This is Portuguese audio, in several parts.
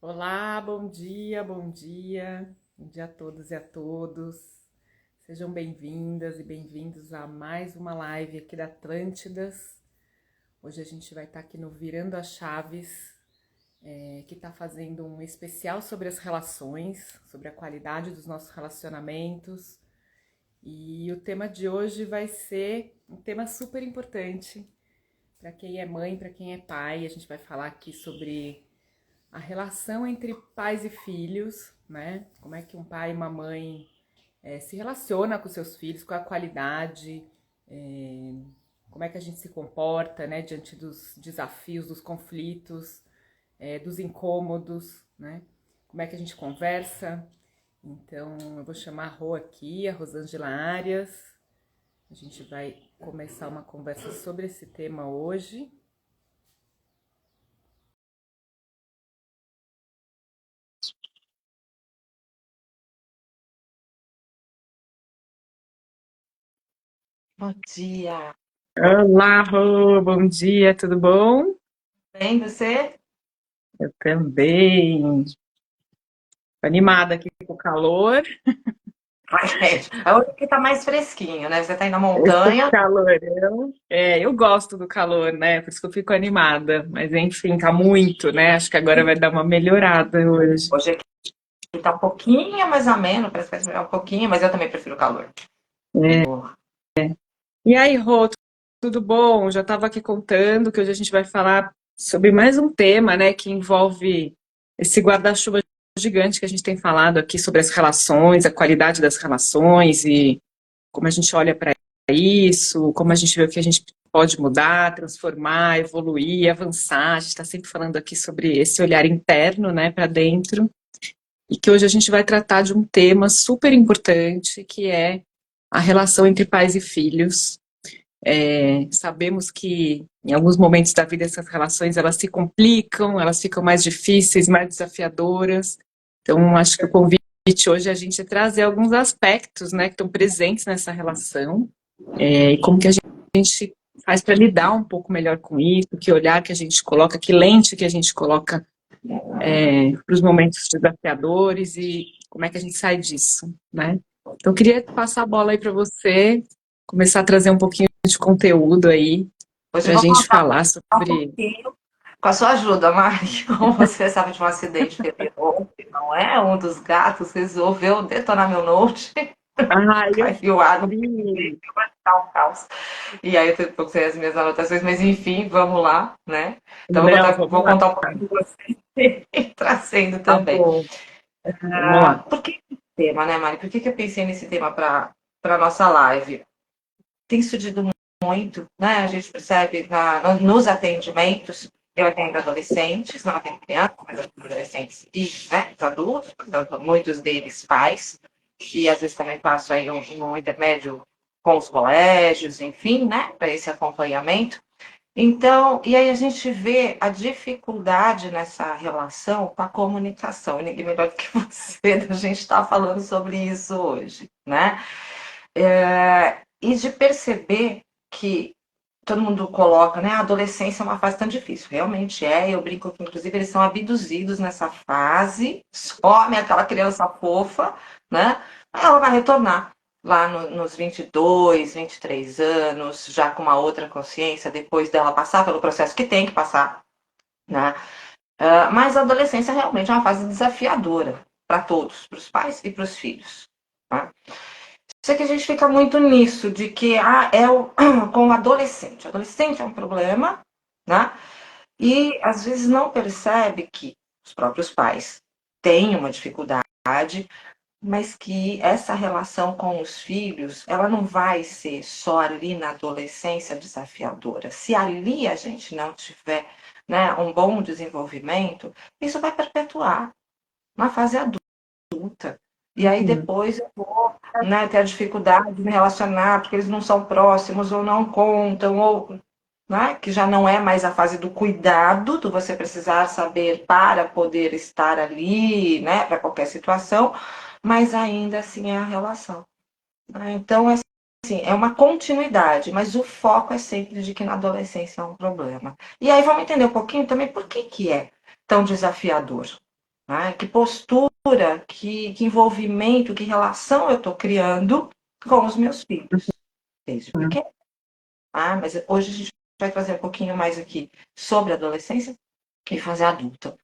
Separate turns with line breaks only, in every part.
Olá, bom dia, bom dia. Bom dia a todos e a todos. Sejam bem-vindas e bem-vindos a mais uma live aqui da Atlântidas. Hoje a gente vai estar aqui no Virando as Chaves, que está fazendo um especial sobre as relações, sobre a qualidade dos nossos relacionamentos. E o tema de hoje vai ser um tema super importante para quem é mãe, para quem é pai. A gente vai falar aqui sobre a relação entre pais e filhos, né? Como é que um pai e uma mãe se relaciona com seus filhos, qual a qualidade, é, como é que a gente se comporta, né? Diante dos desafios, dos conflitos, dos incômodos, né? Como é que a gente conversa. Então, eu vou chamar a Rô aqui, a Rosângela Arias. A gente vai começar uma conversa sobre esse tema hoje.
Bom dia.
Olá, Rô, bom dia, tudo bom?
Bem, você?
Eu também. Tô animada aqui com o calor.
É hoje que tá mais fresquinho, né? Você tá aí na
Esse
montanha.
calorão. Eu gosto do calor, né? Por isso que eu fico animada. Mas enfim, tá muito, né? Acho que agora vai dar uma melhorada hoje.
Hoje aqui tá um pouquinho mais ameno, parece que vai melhorar um pouquinho, mas eu também prefiro o calor.
É.
Oh,
E aí, Rô, tudo bom? Já estava aqui contando que hoje a gente vai falar sobre mais um tema, né? Que envolve esse guarda-chuva gigante que a gente tem falado aqui sobre as relações, a qualidade das relações e como a gente olha para isso, como a gente vê o que a gente pode mudar, transformar, evoluir, avançar. A gente está sempre falando aqui sobre esse olhar interno, né, para dentro, e que hoje a gente vai tratar de um tema super importante, que é a relação entre pais e filhos. Sabemos que em alguns momentos da vida essas relações elas se complicam, elas ficam mais difíceis, mais desafiadoras. Então, acho que o convite hoje é a gente trazer alguns aspectos, né, que estão presentes nessa relação, e como que a gente faz para lidar um pouco melhor com isso, que olhar que a gente coloca, que lente que a gente coloca para os momentos desafiadores e como é que a gente sai disso, né? Então, eu queria passar a bola aí para você, começar a trazer um pouquinho de conteúdo aí
hoje eu
para a
vou
gente
contar
falar
um
sobre.
pouquinho com a sua ajuda, Mari. Como você sabe de um acidente que teve ontem, não é? Um dos gatos resolveu detonar meu note,
Ah, eu
caiu água,
vi.
vai dar um caos. E aí eu coloquei as minhas anotações, mas enfim, vamos lá, né? Então
Não, vamos
vou
lá,
contar um pouquinho de você e trazendo
tá
também.
bom, vamos lá.
Por que esse tema, né, Mari? Por que eu pensei nesse tema para a nossa live? Tem surgido muito, né? A gente percebe nos atendimentos, eu atendo adolescentes, não atendo crianças, mas atendo adolescentes e, né, os adultos, portanto, muitos deles pais, e às vezes também passo aí um intermédio com os colégios, enfim, né, para esse acompanhamento. Então, e aí a gente vê a dificuldade nessa relação com a comunicação. E ninguém melhor do que você, a gente está falando sobre isso hoje, né? E de perceber que todo mundo coloca, né? A adolescência é uma fase tão difícil. Realmente é. Eu brinco que, inclusive, eles são abduzidos nessa fase, somem aquela criança fofa, né? Ela vai retornar lá nos 22, 23 anos, já com uma outra consciência, depois dela passar pelo processo que tem que passar, né? Mas a adolescência realmente é uma fase desafiadora para todos, para os pais e para os filhos. Tá? Só que a gente fica muito nisso, de que com o adolescente. O adolescente é um problema, né? E às vezes não percebe que os próprios pais têm uma dificuldade, mas que essa relação com os filhos, ela não vai ser só ali na adolescência desafiadora. Se ali a gente não tiver, né, um bom desenvolvimento, isso vai perpetuar na fase adulta. E aí
Uhum.
depois eu vou, né, ter a dificuldade de me relacionar, porque eles não são próximos ou não contam, ou, né, que já não é mais a fase do cuidado, do você precisar saber para poder estar ali, né, para qualquer situação, mas ainda assim é a relação. Né? Então, assim, é uma continuidade, mas o foco é sempre de que na adolescência é um problema. E aí vamos entender um pouquinho também por que é tão desafiador. né? Que postura, que envolvimento, que relação eu estou criando com os meus filhos, desde pequeno. Mas hoje a gente vai trazer um pouquinho mais aqui sobre a adolescência e fase adulta.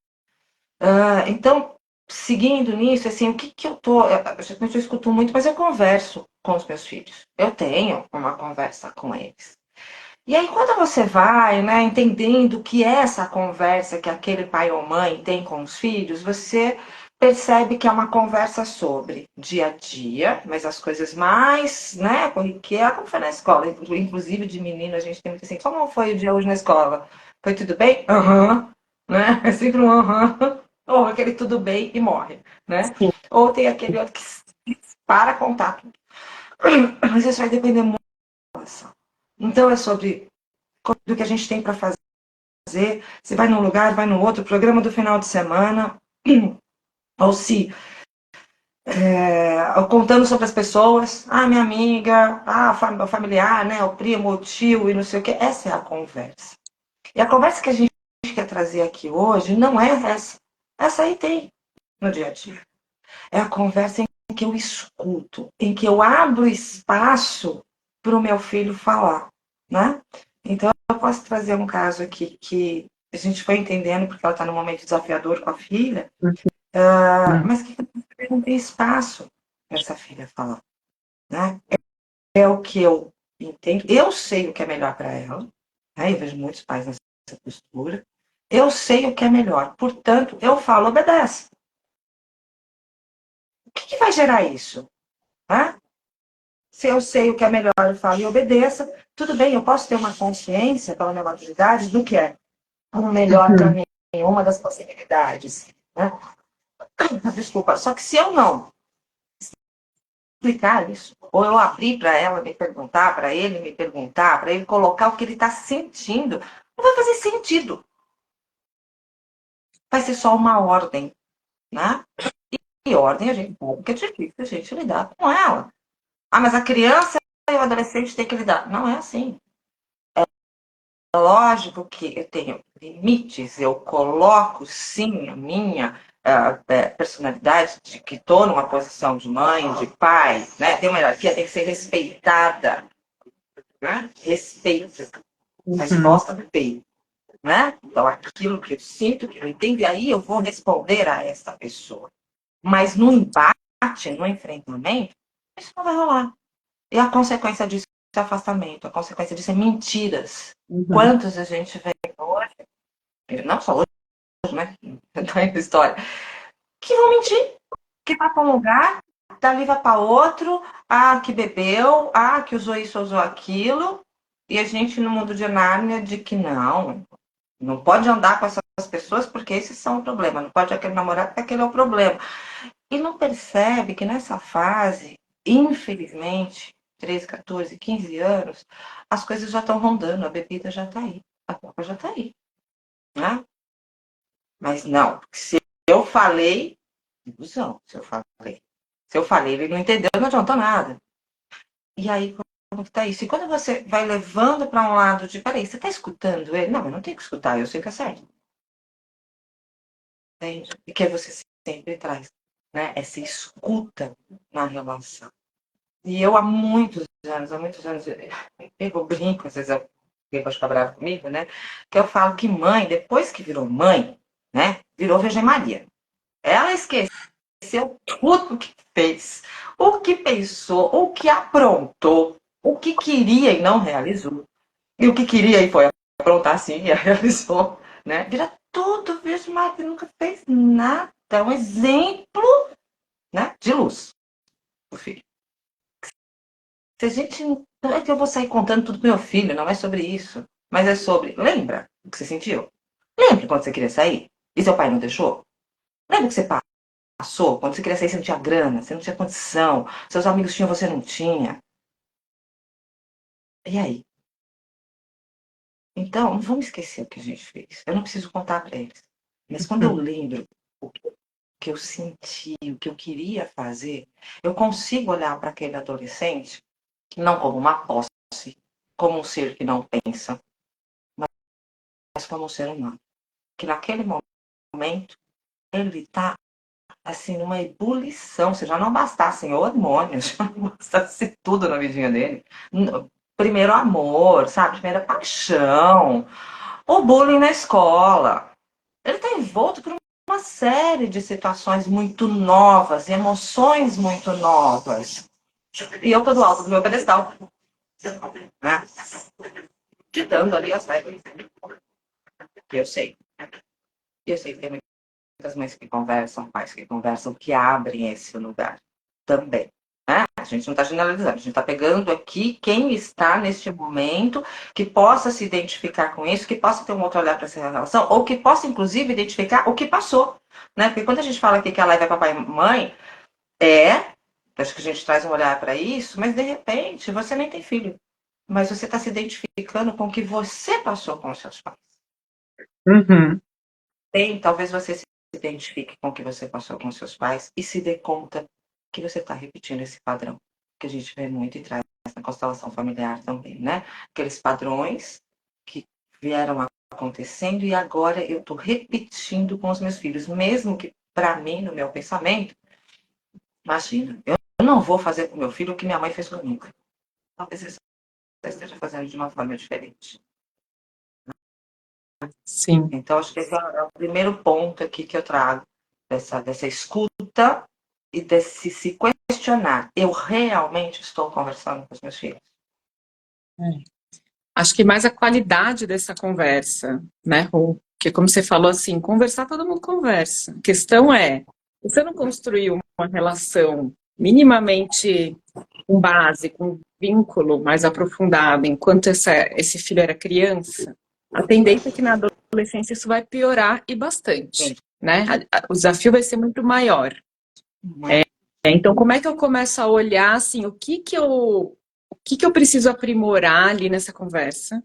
Então, seguindo nisso, assim, o que eu tô. Eu escuto muito, mas eu converso com os meus filhos. Eu tenho uma conversa com eles. E aí, quando você vai, né, entendendo o que é essa conversa que aquele pai ou mãe tem com os filhos, você percebe que é uma conversa sobre dia a dia, mas as coisas mais, né, corriqueira, como foi na escola. Inclusive, de menino, a gente tem muito assim, como foi o dia hoje na escola? Foi tudo bem? Aham. Né? É sempre um aham. Ou aquele tudo bem e morre, né?
Sim.
Ou tem aquele outro que para contar tudo. Mas isso vai depender muito da relação. Então, é sobre do que a gente tem para fazer. Você vai num lugar, vai no outro, programa do final de semana, ou se contando sobre as pessoas, minha amiga, o familiar, né, o primo, o tio e não sei o que. Essa é a conversa. E a conversa que a gente quer trazer aqui hoje não é essa. Essa aí tem no dia a dia. É a conversa em que eu escuto, em que eu abro espaço para o meu filho falar, né? Então, eu posso trazer um caso aqui que a gente foi entendendo, porque ela está num momento desafiador com a filha, mas que não tem espaço para essa filha falar, né? É o que eu entendo. Eu sei o que é melhor para ela, né? Eu vejo muitos pais nessa postura. Eu sei o que é melhor, portanto, eu falo, obedece. O que vai gerar isso? Né? Se eu sei o que é melhor, eu falo e obedeça. Tudo bem, eu posso ter uma consciência pela minha maturidade do que é o melhor para mim, uma das possibilidades. Né? Desculpa, só que se eu não explicar isso, ou eu abrir para ela me perguntar, para ele me perguntar, para ele colocar o que ele está sentindo, não vai fazer sentido. Vai ser só uma ordem. Né? E ordem a gente sabe que é difícil a gente lidar com ela. Mas a criança e o adolescente têm que lidar. Não é assim. Lógico que eu tenho limites, eu coloco sim a minha personalidade de que estou numa posição de mãe, de pai, né? Tem uma hierarquia, tem que ser respeitada. Né? Respeito, a resposta do peito. Né? Então, aquilo que eu sinto, que eu entendo, e aí eu vou responder a essa pessoa. Mas no embate, no enfrentamento, isso não vai rolar. E a consequência disso é afastamento, a consequência disso é mentiras. Quantos a gente vê hoje, não só hoje, né? Tá aí a história, que vão mentir, que vai para um lugar, dali vai para outro, que bebeu, que usou isso, usou aquilo, e a gente no mundo de Nárnia de que não pode andar com essas pessoas porque esses são o problema, não pode aquele namorado porque aquele é o problema. E não percebe que nessa fase, infelizmente, 13, 14, 15 anos, as coisas já estão rondando, a bebida já está aí, a copa já está aí. Né? Mas não, se eu falei, ilusão, se eu falei. Se eu falei, ele não entendeu, não adianta nada. E aí, como que tá isso? E quando você vai levando para um lado de, peraí, você está escutando ele? Não, eu não tenho que escutar, eu sei que é certo. Entende? E que você sempre traz, né? Essa escuta na relação. E eu há muitos anos, eu brinco, às vezes alguém pode ficar bravo comigo, né? Que eu falo que mãe, depois que virou mãe, né? Virou Virgem Maria. Ela esqueceu tudo o que fez, o que pensou, o que aprontou, o que queria e não realizou. E o que queria e foi aprontar sim e realizou, né? Vira tudo Virgem Maria, nunca fez nada. É um exemplo, né, de luz pro filho. Se a gente. Não é que eu vou sair contando tudo pro meu filho, não é sobre isso. Mas é sobre. Lembra o que você sentiu? Lembra quando você queria sair? E seu pai não deixou? Lembra o que você passou? Quando você queria sair, você não tinha grana, você não tinha condição, seus amigos tinham, você não tinha. E aí? Então, não vamos esquecer o que a gente fez. Eu não preciso contar para eles. Mas quando eu lembro o que eu senti, o que eu queria fazer, eu consigo olhar para aquele adolescente não como uma posse, como um ser que não pensa, mas como um ser humano. Que naquele momento ele tá assim, numa ebulição. Se já não bastassem hormônios, já não bastasse tudo na vidinha dele. Primeiro amor, sabe? Primeira paixão. O bullying na escola. Ele está envolto por uma série de situações muito novas, emoções muito novas. E eu tô do alto do meu pedestal, né? Ditando ali as regras. Eu sei. Eu sei que tem muitas mães que conversam, pais que conversam, que abrem esse lugar também. Né? A gente não está generalizando, a gente está pegando aqui quem está neste momento, que possa se identificar com isso, que possa ter um outro olhar para essa relação, ou que possa, inclusive, identificar o que passou. Né? Porque quando a gente fala aqui que a live é papai e mãe, acho que a gente traz um olhar para isso, mas de repente você nem tem filho, mas você está se identificando com o que você passou com os seus pais.
Uhum.
Talvez você se identifique com o que você passou com seus pais e se dê conta que você está repetindo esse padrão que a gente vê muito e traz na constelação familiar também, né? Aqueles padrões que vieram acontecendo e agora eu estou repetindo com os meus filhos, mesmo que para mim, no meu pensamento, imagina, eu não vou fazer com meu filho o que minha mãe fez comigo. Talvez você esteja fazendo de uma forma diferente.
Sim.
Então, acho que esse é o primeiro ponto aqui que eu trago, dessa escuta e desse se questionar. Eu realmente estou conversando com os meus filhos?
Acho que mais a qualidade dessa conversa, né, Rô? Porque como você falou assim, conversar todo mundo conversa. A questão é, você não construiu uma relação minimamente com base, com vínculo mais aprofundado, enquanto esse filho era criança, a tendência é que na adolescência isso vai piorar e bastante, né? O desafio vai ser muito maior. Então, como é que eu começo a olhar, assim, o que que eu preciso aprimorar ali nessa conversa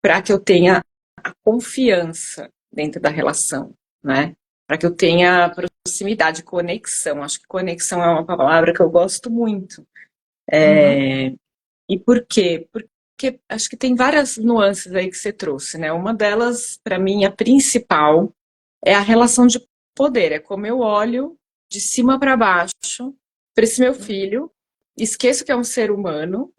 para que eu tenha a confiança dentro da relação, né? Para que eu tenha proximidade, conexão. Acho que conexão é uma palavra que eu gosto muito. E por quê? Porque acho que tem várias nuances aí que você trouxe, né? Uma delas, para mim, a principal, é a relação de poder. É como eu olho de cima para baixo para esse meu filho, esqueço que é um ser humano,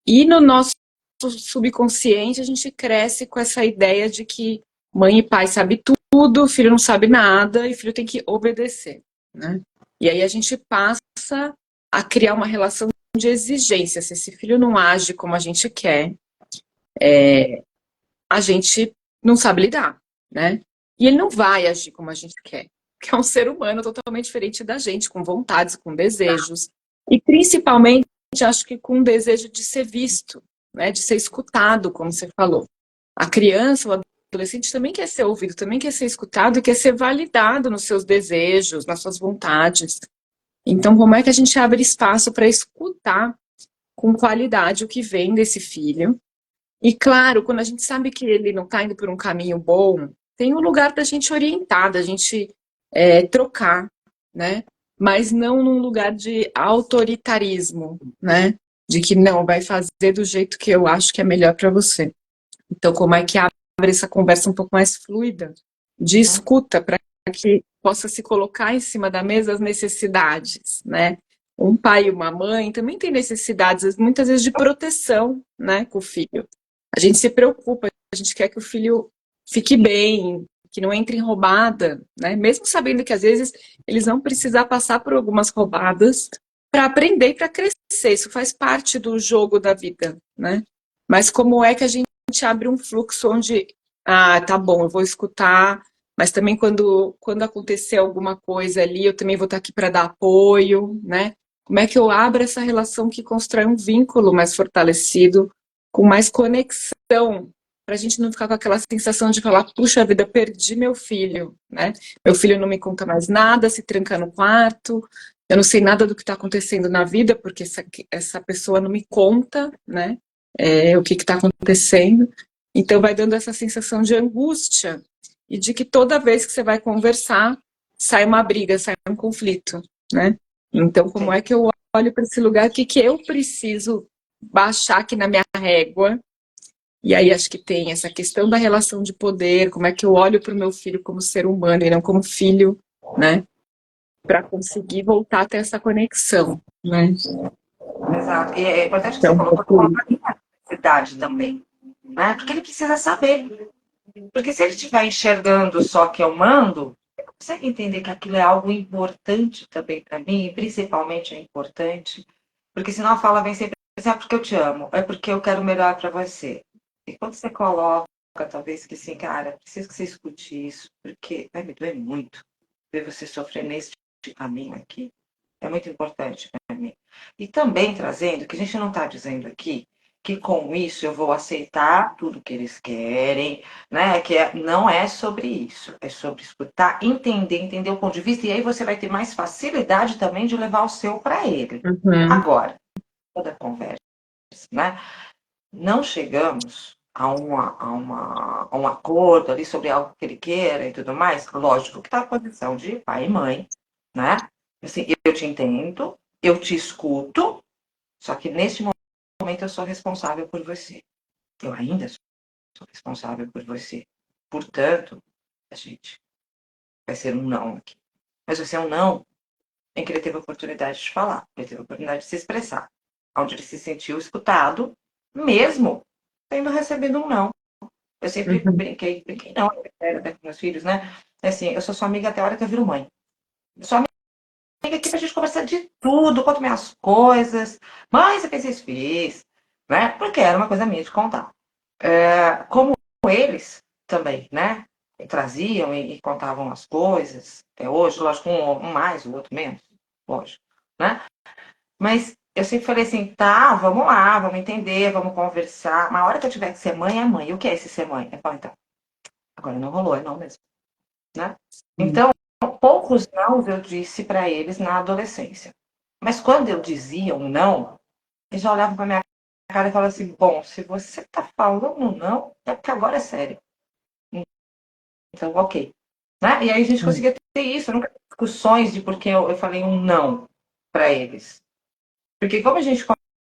e no nosso subconsciente a gente cresce com essa ideia de que mãe e pai sabem tudo, filho não sabe nada e filho tem que obedecer, né? E aí a gente passa a criar uma relação de exigência. Se esse filho não age como a gente quer, a gente não sabe lidar, né? E ele não vai agir como a gente quer, porque é um ser humano totalmente diferente da gente, com vontades, com desejos, e principalmente, acho que com o desejo de ser visto, né? De ser escutado, como você falou. A criança, o adolescente também quer ser ouvido, também quer ser escutado e quer ser validado nos seus desejos, nas suas vontades. Então, como é que a gente abre espaço para escutar com qualidade o que vem desse filho? E claro, quando a gente sabe que ele não está indo por um caminho bom, tem um lugar da gente orientar, da gente trocar, né? Mas não num lugar de autoritarismo, né? De que não, vai fazer do jeito que eu acho que é melhor para você. Então, como é que abre essa conversa um pouco mais fluida, de escuta, para que possa se colocar em cima da mesa as necessidades, né? Um pai e uma mãe também têm necessidades, muitas vezes, de proteção, né, com o filho. A gente se preocupa, a gente quer que o filho fique bem, que não entre em roubada, né? Mesmo sabendo que às vezes eles vão precisar passar por algumas roubadas para aprender e para crescer. Isso faz parte do jogo da vida, né? Mas como é que a gente abre um fluxo onde, tá bom, eu vou escutar, mas também quando acontecer alguma coisa ali, eu também vou estar aqui para dar apoio, né? Como é que eu abro essa relação que constrói um vínculo mais fortalecido, com mais conexão, para a gente não ficar com aquela sensação de falar, puxa vida, perdi meu filho, né? Meu filho não me conta mais nada, se tranca no quarto, eu não sei nada do que está acontecendo na vida, porque essa pessoa não me conta, né? O que está acontecendo. Então vai dando essa sensação de angústia e de que toda vez que você vai conversar, sai uma briga, sai um conflito, né? Então, como é que eu olho para esse lugar? O que eu preciso baixar aqui na minha régua? E aí acho que tem essa questão da relação de poder, como é que eu olho para o meu filho como ser humano e não como filho, né? Para conseguir voltar a ter essa conexão, né?
Exato. E é importante que você
Então,
colocou, colocar a necessidade também, né? Porque ele precisa saber. Porque se ele estiver enxergando só que eu mando, ele não consegue entender que aquilo é algo importante também para mim, e principalmente é importante, porque senão a fala vem sempre assim, é porque eu te amo, é porque eu quero melhor para você. E quando você coloca, talvez que assim, cara, preciso que você escute isso, porque vai me doer muito ver você sofrer nesse caminho aqui. É muito importante para mim. E também trazendo, que a gente não está dizendo aqui, que com isso eu vou aceitar tudo que eles querem, né? Não é sobre isso, é sobre escutar, entender o ponto de vista, e aí você vai ter mais facilidade também de levar o seu para ele.
uhum,
Agora, toda conversa, né? Não chegamos a um acordo ali sobre algo que ele queira e tudo mais, lógico que está a posição de pai e mãe, né? Assim, eu te entendo, eu te escuto, só que neste momento eu sou responsável por você. Eu ainda sou responsável por você. Portanto, a gente vai ser um não aqui. Mas vai ser um não em que ele teve a oportunidade de falar, ele teve a oportunidade de se expressar, onde ele se sentiu escutado, mesmo tendo recebido um não. Eu sempre
uhum.
brinquei não, até com meus filhos, né? Assim, eu sou sua amiga até a hora que eu viro mãe. Eu sou amiga aqui pra gente conversar de tudo, conto minhas coisas. Mãe, você fez isso? Fiz. Né? Porque era uma coisa minha de contar. Como eles também, né? Traziam e contavam as coisas. Hoje, lógico, um mais, o outro menos, lógico, né? Mas eu sempre falei assim, tá, vamos lá, vamos entender, vamos conversar. Mas a hora que eu tiver que ser mãe, é mãe. E o que é esse ser mãe? Eu falo, então, agora não rolou, é não mesmo, né? Então, poucos não eu disse para eles na adolescência. Mas quando eu dizia um não, eles já olhavam para minha cara e falavam assim, bom, se você tá falando não, é porque agora é sério. Então, ok. Né? E aí a gente conseguia ter isso, nunca tive discussões de porque eu falei um não para eles. Porque como a gente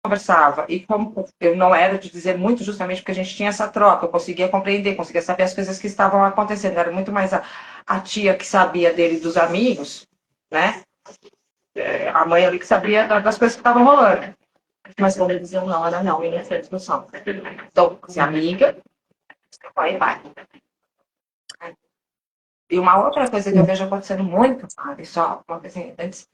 conversava e como eu não era de dizer muito justamente porque a gente tinha essa troca, eu conseguia compreender, conseguia saber as coisas que estavam acontecendo, era muito mais a tia que sabia dele dos amigos, né? A mãe ali que sabia das coisas que estavam rolando. Mas quando eles diziam não, era não, e não tinha discussão. Então, se amiga, vai, vai. E uma outra coisa que eu vejo acontecendo muito, sabe, só uma coisa assim, antes,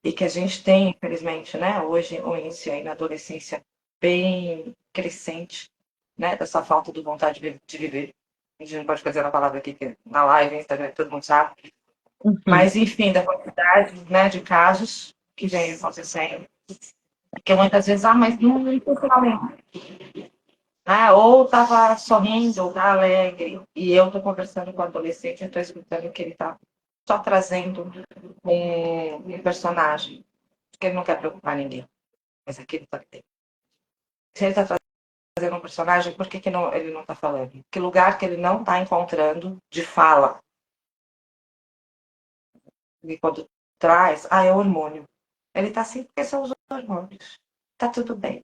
e que a gente tem, infelizmente, né, hoje, o início aí na adolescência bem crescente, né, dessa falta de vontade de viver. A gente não pode fazer a palavra aqui, que na live, no Instagram, todo mundo sabe.
Uhum.
Mas, enfim, da quantidade, né, de casos que vem acontecendo. Que muitas vezes, mas não funcionalmente. Ah, ou estava sorrindo, ou tá alegre, e eu estou conversando com o adolescente, eu estou escutando que ele está só trazendo um personagem, porque ele não quer preocupar ninguém, mas aquilo está dentro. Se ele está trazendo um personagem, por que, que não, ele não está falando? Que lugar que ele não está encontrando de fala? E quando traz, é hormônio. Ele está assim porque são os hormônios. Está tudo bem.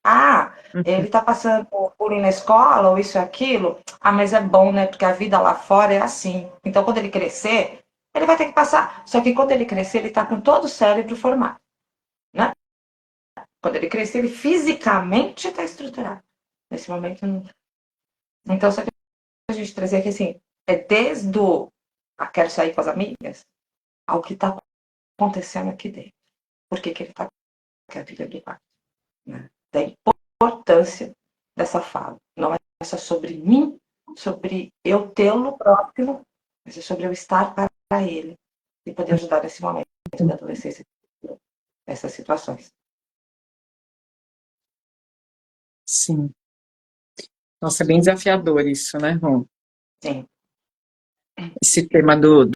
Ah, ele está passando por bullying na escola, ou isso e aquilo. Ah, mas é bom, né? Porque a vida lá fora é assim. Então, quando ele crescer, ele vai ter que passar. Só que quando ele crescer, ele está com todo o cérebro formado, né? Quando ele crescer, ele fisicamente está estruturado. Nesse momento, não. Então, só que a gente trazer aqui, assim, é desde o quero sair com as amigas, ao que está acontecendo aqui dentro. Por que, que ele está com a vida do pai, né? Da importância dessa fala. Não é só sobre mim, sobre eu tê-lo próximo, mas é sobre eu estar para ele e poder ajudar nesse momento da adolescência, nessas situações.
Sim. Nossa, é bem desafiador isso, né, Ron?
Sim,
Esse tema do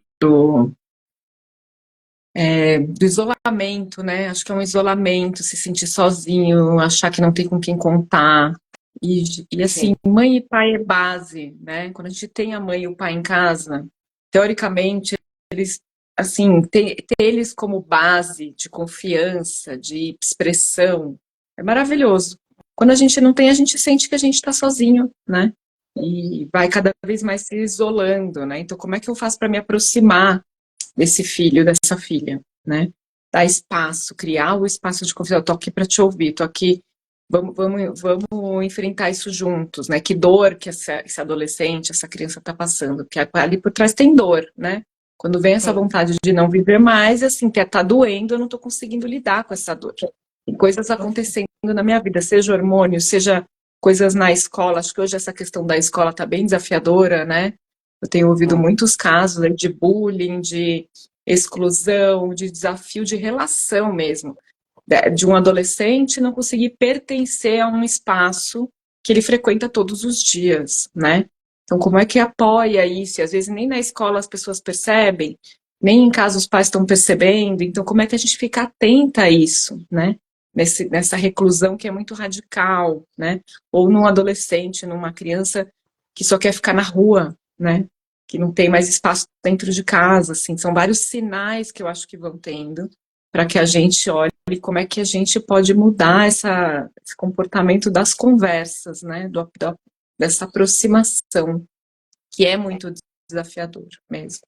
isolamento, né? Acho que é um isolamento, se sentir sozinho, achar que não tem com quem contar. E assim,
sim,
mãe e pai é base, né? Quando a gente tem a mãe e o pai em casa, teoricamente, eles, assim, ter eles como base de confiança, de expressão, é maravilhoso. Quando a gente não tem, a gente sente que a gente está sozinho, né? e vai cada vez mais se isolando, né? Então, como é que eu faço para me aproximar desse filho, dessa filha, né? Dar espaço, criar o espaço de confiança. Eu tô aqui para te ouvir, tô aqui, vamos enfrentar isso juntos, né? Que dor que esse adolescente, essa criança está passando, porque ali por trás tem dor, né? Quando vem essa
Sim.
vontade de não viver mais, assim, que tá doendo, eu não tô conseguindo lidar com essa dor. Tem coisas acontecendo na minha vida, seja hormônio, seja coisas na escola. Acho que hoje essa questão da escola está bem desafiadora, né? Eu tenho ouvido muitos casos de bullying, de exclusão, de desafio de relação mesmo, de um adolescente não conseguir pertencer a um espaço que ele frequenta todos os dias, né? Então, como é que apoia isso? E às vezes nem na escola as pessoas percebem, nem em casa os pais estão percebendo. Então, como é que a gente fica atenta a isso, né? Nessa reclusão que é muito radical, né? Ou num adolescente, numa criança que só quer ficar na rua, né? Que não tem mais espaço dentro de casa, assim. São vários sinais que eu acho que vão tendo para que a gente olhe como é que a gente pode mudar esse comportamento das conversas, né? Dessa aproximação, que é muito desafiador mesmo.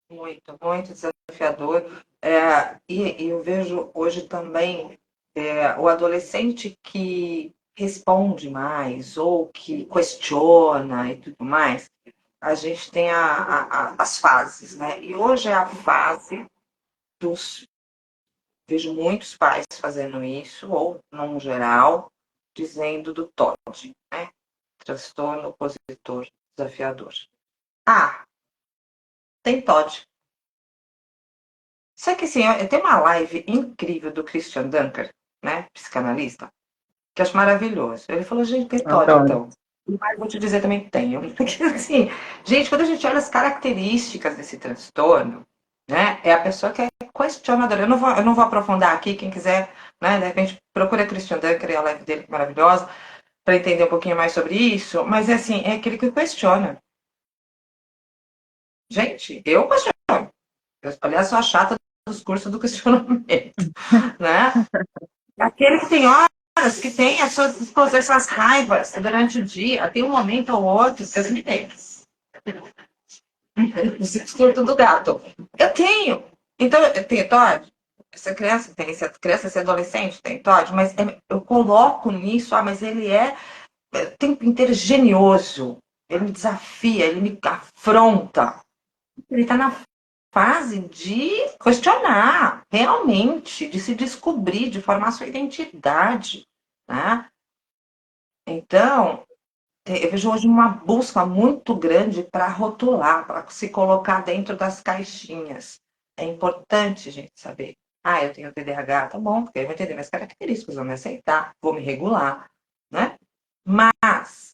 Muito, muito desafiador. E eu vejo hoje também o adolescente que responde mais ou que questiona e tudo mais. A gente tem as fases, né? E hoje é a fase dos. Vejo muitos pais fazendo isso, ou, no geral, dizendo do TOD, né? Transtorno opositor desafiador. Ah, tem TOD. Só que assim, tem uma live incrível do Christian Dunker, né? Psicanalista, que eu acho maravilhoso. Ele falou, gente, tem TOD,
Adoro.
então. Mas vou te dizer também que tem. Porque, assim, gente, quando a gente olha as características desse transtorno, né? É a pessoa que é questionadora. Eu não vou aprofundar aqui, quem quiser, né? De repente, procura Christian Dunker e a live dele, que é maravilhosa, para entender um pouquinho mais sobre isso. Mas, assim, é aquele que questiona. Gente, eu questiono. Aliás, sou a chata dos cursos do questionamento, né? Aquele que tem horas, que tem as suas explosões, suas raivas durante o dia, tem um momento ou outro, seus limites. O surto do gato. Eu tenho. Então, eu tenho TOD. Essa criança, esse adolescente tem TOD, mas eu coloco nisso, mas ele é o tempo inteiro genioso. Ele me desafia, ele me afronta. Ele está na fase de questionar, realmente, de se descobrir, de formar sua identidade, né? Então, eu vejo hoje uma busca muito grande para rotular, para se colocar dentro das caixinhas. É importante a gente saber. Ah, eu tenho TDAH, tá bom, porque eu vou entender minhas características, vou me aceitar, vou me regular, né? Mas,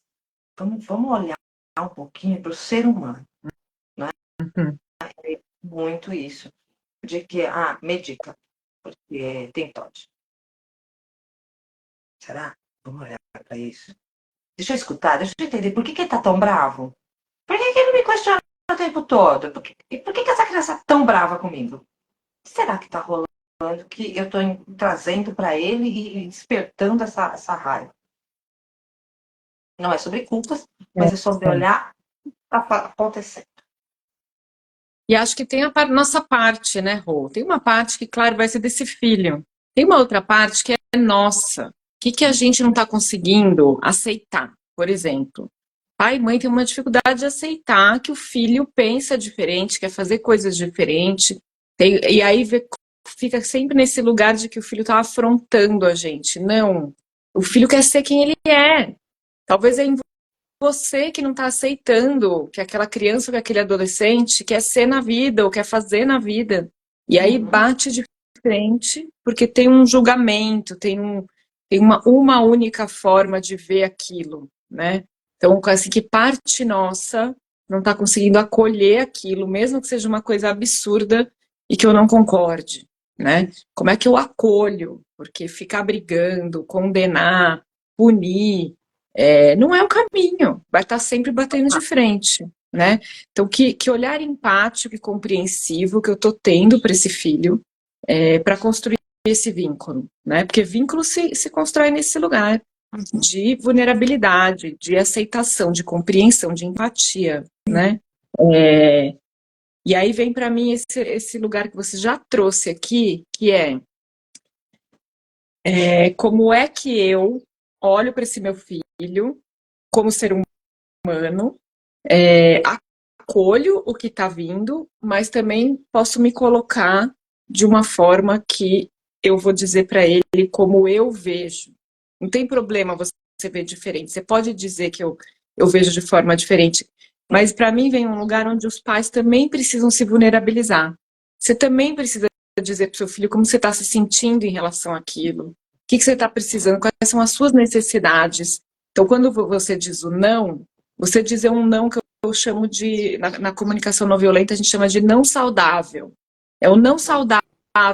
vamos olhar um pouquinho para o ser humano, né?
Uhum.
Muito isso. De que, medica, porque tem TOD. Será? Vamos olhar para isso. Deixa eu escutar, deixa eu entender. Por que ele tá tão bravo? Por que ele me questiona o tempo todo? E por que essa criança é tão brava comigo? O que será que tá rolando que eu tô trazendo para ele e despertando essa raiva? Não é sobre culpas, mas é sobre
É.
olhar o que está acontecendo.
E acho que tem nossa parte, né, Rô? Tem uma parte que, claro, vai ser desse filho. Tem uma outra parte que é nossa. O que a gente não está conseguindo aceitar? Por exemplo, pai e mãe têm uma dificuldade de aceitar que o filho pensa diferente, quer fazer coisas diferentes. E aí fica sempre nesse lugar de que o filho está afrontando a gente. Não. O filho quer ser quem ele é. Talvez é você que não está aceitando que aquela criança ou que aquele adolescente quer ser na vida ou quer fazer na vida. E aí
Uhum.
bate de frente porque tem um julgamento, tem uma única forma de ver aquilo, né? Então, assim, que parte nossa não está conseguindo acolher aquilo, mesmo que seja uma coisa absurda e que eu não concorde, né? Como é que eu acolho? Porque ficar brigando, condenar, punir, não é o caminho, vai estar sempre batendo de frente, né? Então, que olhar empático e compreensivo que eu estou tendo para esse filho para construir esse vínculo, né? Porque vínculo se constrói nesse lugar, de vulnerabilidade, de aceitação, de compreensão, de empatia, né? E aí vem para mim esse lugar que você já trouxe aqui, que como é que eu olho para esse meu filho como ser humano, acolho o que está vindo, mas também posso me colocar de uma forma que eu vou dizer para ele como eu vejo. Não tem problema você ver diferente. Você pode dizer que eu vejo de forma diferente, mas para mim vem um lugar onde os pais também precisam se vulnerabilizar. Você também precisa dizer para o seu filho como você está se sentindo em relação àquilo. O que você está precisando, quais são as suas necessidades. Então, quando você diz o não, você dizer um não que eu chamo de, na comunicação não violenta, a gente chama de não saudável. É o não saudável.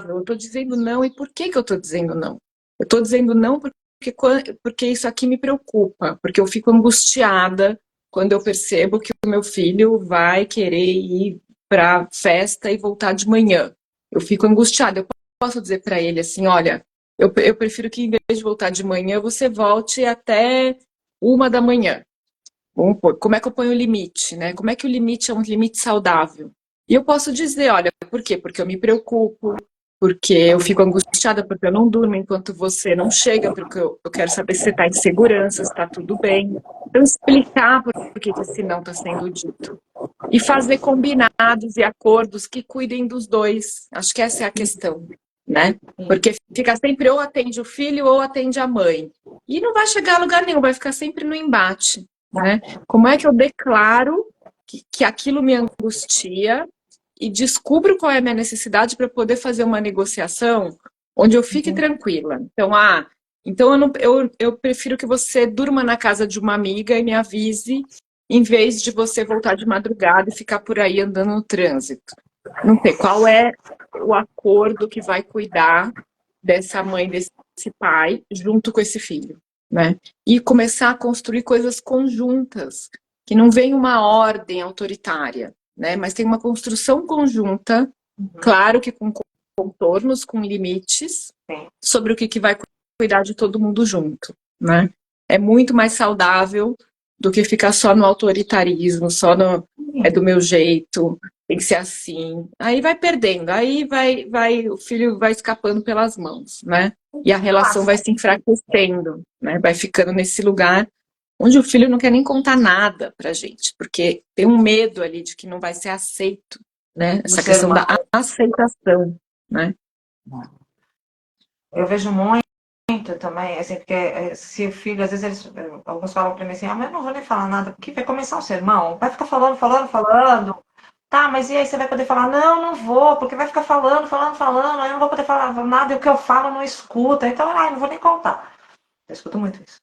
Eu estou dizendo não, e por que eu estou dizendo não? Eu estou dizendo não porque isso aqui me preocupa, porque eu fico angustiada quando eu percebo que o meu filho vai querer ir para a festa e voltar de manhã. Eu fico angustiada. Eu posso dizer para ele assim, olha, eu prefiro que em vez de voltar de manhã, você volte até 1 da manhã. Vamos pôr, como é que eu ponho o limite, né? Como é que o limite é um limite saudável? E eu posso dizer, olha, por quê? Porque eu me preocupo, porque eu fico angustiada, porque eu não durmo enquanto você não chega, porque eu quero saber se você está em segurança, se está tudo bem. Então, explicar por que esse não está sendo dito. E fazer combinados e acordos que cuidem dos dois. Acho que essa é a questão, né? Porque fica sempre ou atende o filho ou atende a mãe. E não vai chegar a lugar nenhum, vai ficar sempre no embate. Né? Como é que eu declaro que aquilo me angustia e descubro qual é a minha necessidade para poder fazer uma negociação onde eu fique tranquila. Então eu prefiro que você durma na casa de uma amiga e me avise, em vez de você voltar de madrugada e ficar por aí andando no trânsito. Não sei qual é o acordo que vai cuidar dessa mãe, desse pai, junto com esse filho. Né? E começar a construir coisas conjuntas, que não vem uma ordem autoritária, né? Mas tem uma construção conjunta, claro que com contornos, com limites, sobre o que vai cuidar de todo mundo junto, né? É muito mais saudável do que ficar só no autoritarismo, só no é do meu jeito, tem que ser assim. Aí vai perdendo, aí o filho vai escapando pelas mãos, né? E a relação vai se enfraquecendo, né? Vai ficando nesse lugar onde o filho não quer nem contar nada pra gente, porque tem um medo ali de que não vai ser aceito, né? Essa questão da aceitação, né?
Eu vejo muito também, assim, porque se o filho, às vezes alguns falam pra mim assim, mas eu não vou nem falar nada, porque vai começar um sermão, vai ficar falando, falando, falando. Tá, mas e aí você vai poder falar? Não, não vou, porque vai ficar falando, falando, falando, aí eu não vou poder falar nada, e o que eu falo não escuta, então, não vou nem contar. Eu escuto muito isso,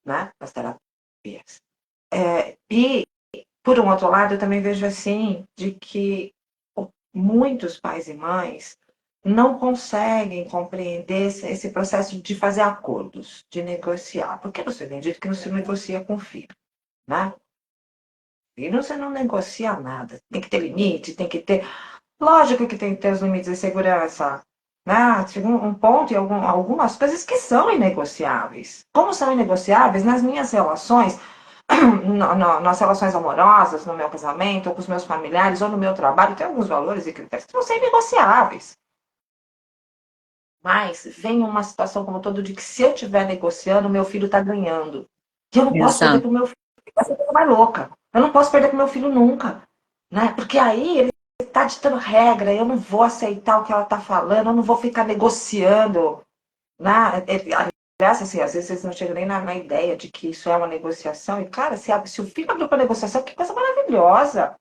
né, nas terapias. E, por um outro lado, eu também vejo assim, de que muitos pais e mães não conseguem compreender esse processo de fazer acordos, de negociar. Porque você tem dito que não se negocia com o filho, né? E você não negocia nada. Tem que ter limite, tem que ter. Lógico que tem que ter os limites de segurança. Né? Chega um ponto e algumas coisas que são inegociáveis. Como são inegociáveis nas minhas relações, nas relações amorosas, no meu casamento, ou com os meus familiares, ou no meu trabalho, tem alguns valores e critérios que vão ser negociáveis. Mas vem uma situação como todo de que se eu estiver negociando, meu filho está ganhando. E eu não posso perder para o meu filho. Essa coisa mais louca. Eu não posso perder para o meu filho nunca. Né? Porque aí ele está ditando regra, eu não vou aceitar o que ela está falando, eu não vou ficar negociando. Né? Aliás, assim, às vezes vocês não chegam nem na ideia de que isso é uma negociação. E, cara, se o filho abriu para negociação, que coisa maravilhosa.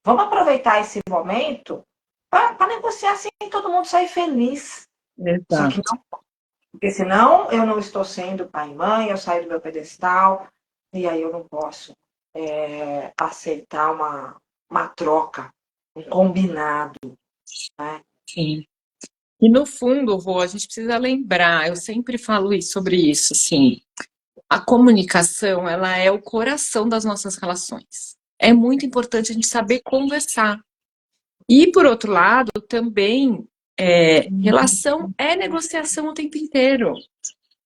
Vamos aproveitar esse momento para negociar assim e todo mundo sair feliz.
Exato.
Só que não, porque senão eu não estou sendo pai e mãe, eu saio do meu pedestal, e aí eu não posso aceitar uma troca, um combinado. Né?
Sim. E no fundo, Rô, a gente precisa lembrar, eu sempre falo sobre isso, assim, a comunicação, ela é o coração das nossas relações. É muito importante a gente saber conversar. E, por outro lado, também, relação é negociação o tempo inteiro.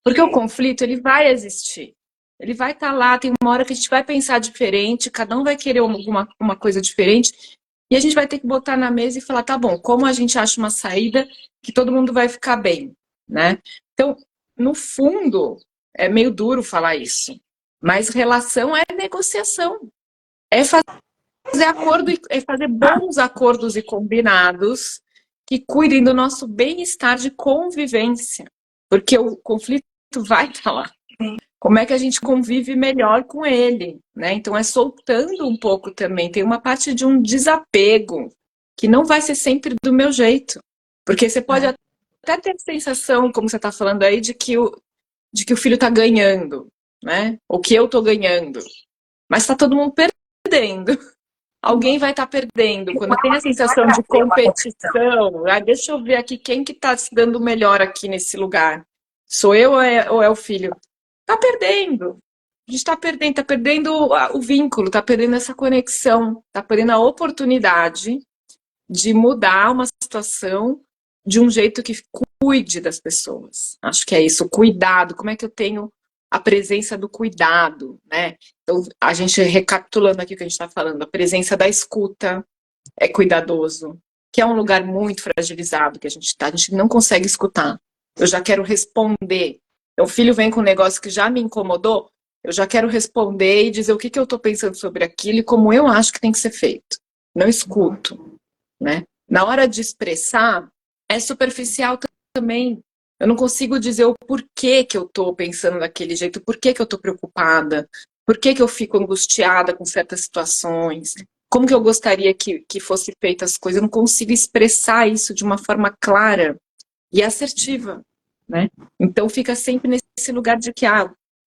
Porque o conflito, ele vai existir. Ele vai estar lá, tem uma hora que a gente vai pensar diferente, cada um vai querer uma coisa diferente, e a gente vai ter que botar na mesa e falar, tá bom, como a gente acha uma saída que todo mundo vai ficar bem, né? Então, no fundo, é meio duro falar isso, mas relação é negociação, é fazer acordo, é fazer bons acordos e combinados que cuidem do nosso bem-estar de convivência, porque o conflito vai estar lá. Como é que a gente convive melhor com ele, né? Então é soltando um pouco também. Tem uma parte de um desapego que não vai ser sempre do meu jeito, porque você pode até ter a sensação, como você está falando aí, de que o filho está ganhando, né? Ou que eu estou ganhando, mas está todo mundo perdendo. Alguém vai estar perdendo. Quando tem a sensação de competição, deixa eu ver aqui quem que está se dando melhor aqui nesse lugar. Sou eu ou é o filho? Tá perdendo. A gente tá perdendo o vínculo, tá perdendo essa conexão, tá perdendo a oportunidade de mudar uma situação de um jeito que cuide das pessoas. Acho que é isso, o cuidado. Como é que eu tenho a presença do cuidado, né? Então, a gente recapitulando aqui o que a gente está falando, a presença da escuta é cuidadoso, que é um lugar muito fragilizado que a gente não consegue escutar. Eu já quero responder. Então, o filho vem com um negócio que já me incomodou, eu já quero responder e dizer o que eu estou pensando sobre aquilo e como eu acho que tem que ser feito. Não escuto, né? Na hora de expressar, é superficial também. Eu não consigo dizer o porquê que eu estou pensando daquele jeito, por que eu estou preocupada, por que eu fico angustiada com certas situações, como que eu gostaria que fosse feitas as coisas. Eu não consigo expressar isso de uma forma clara e assertiva, né? Então fica sempre nesse lugar de que